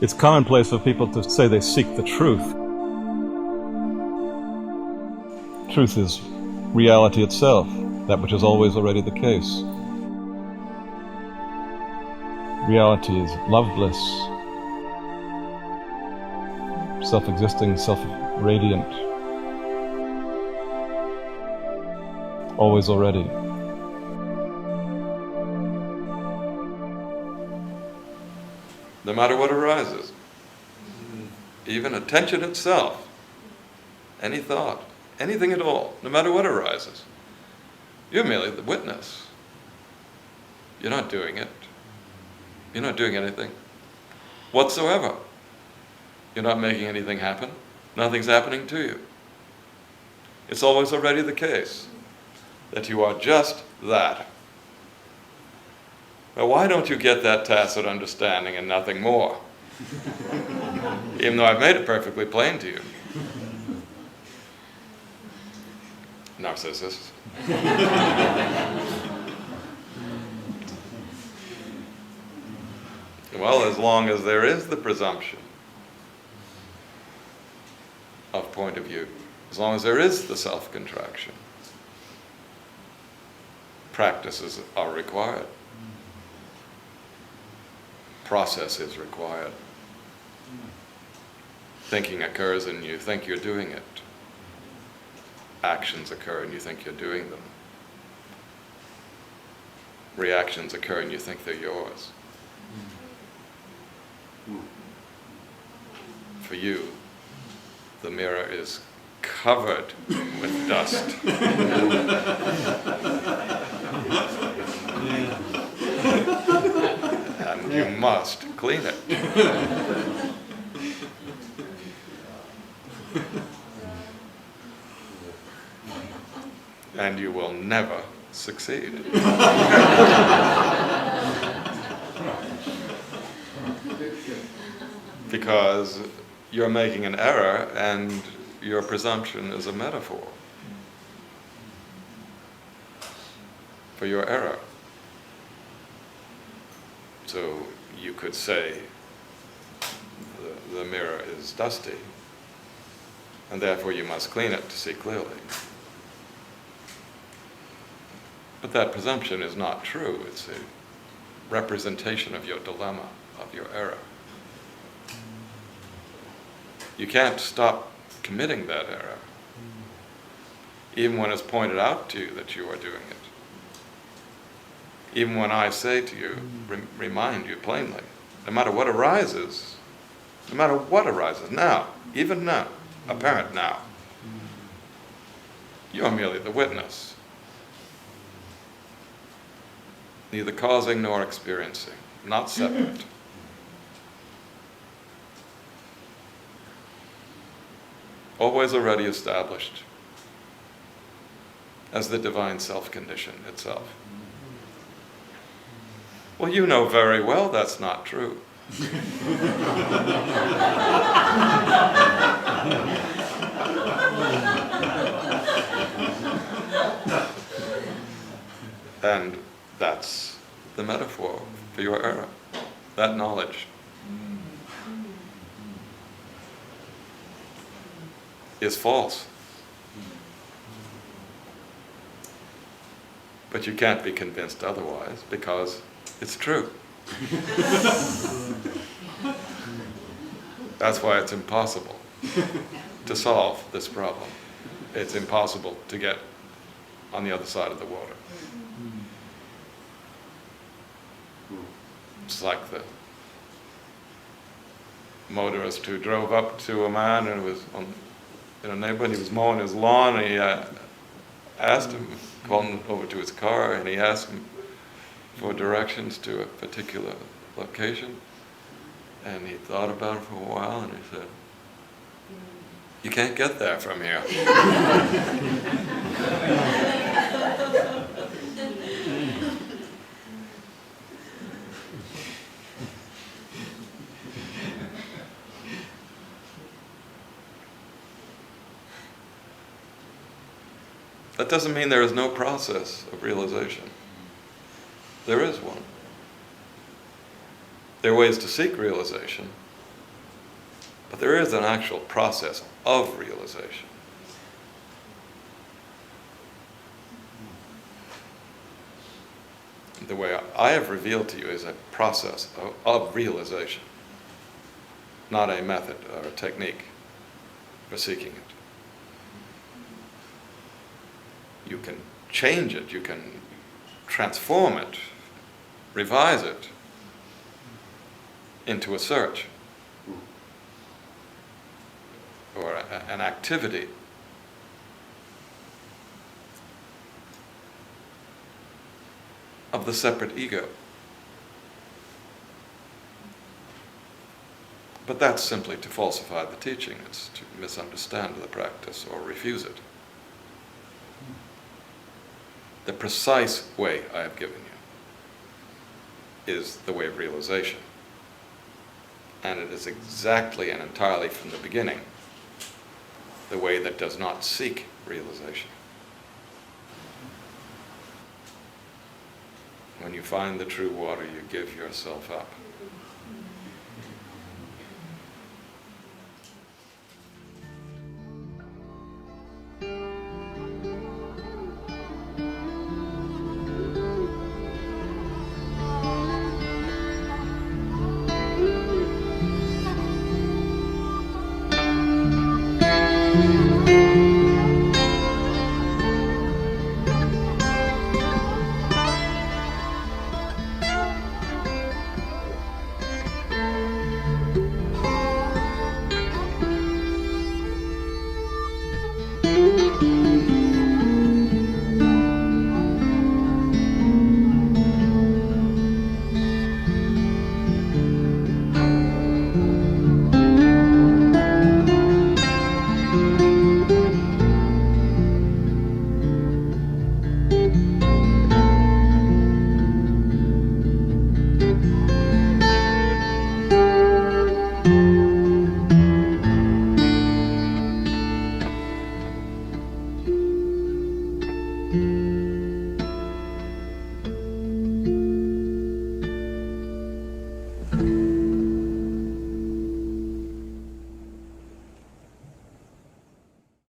It's commonplace for people to say they seek the truth. Truth is reality itself, that which is always already the case. Reality is love bliss, self-existing, self-radiant, always already. No matter what arises, even attention itself, any thought, anything at all, no matter what arises, you're merely the witness. You're not doing it. You're not doing anything whatsoever. You're not making anything happen. Nothing's happening to you. It's always already the case that you are just that. Now, why don't you get that tacit understanding and nothing more? Even though I've made it perfectly plain to you. Narcissus. Well, as long as there is the presumption of point of view, as long as there is the self-contraction, practices are required. Process is required. Thinking occurs and you think you're doing it. Actions occur and you think you're doing them. Reactions occur and you think they're yours. For you, the mirror is covered with dust. And you must clean it. And you will never succeed. Because you're making an error and your presumption is a metaphor for your error. So you could say the mirror is dusty and therefore you must clean it to see clearly. But that presumption is not true. It's a representation of your dilemma, of your error. You can't stop committing that error, even when it's pointed out to you that you are doing it. Even when I say to you, remind you plainly, no matter what arises now, even now, apparent now, you are merely the witness, neither causing nor experiencing, not separate. Always already established as the divine self-condition itself. Well, you know very well that's not true. And that's the metaphor for your error, that knowledge. Is false. But you can't be convinced otherwise because it's true. That's why it's impossible to solve this problem. It's impossible to get on the other side of the water. It's like the motorist who drove up to a man who was in a neighborhood. He was mowing his lawn, and he asked him, called him over to his car, and he asked him for directions to a particular location. And he thought about it for a while, and he said, "You can't get there from here." That doesn't mean there is no process of realization. There is one. There are ways to seek realization, but there is an actual process of realization. The way I have revealed to you is a process of realization, not a method or a technique for seeking it. You can change it, you can transform it, revise it into a search or an activity. Of the separate ego. But that's simply to falsify the teaching. It's to misunderstand the practice or refuse it. The precise way I have given you is the way of realization. And it is exactly and entirely from the beginning the way that does not seek realization. When you find the true water, you give yourself up.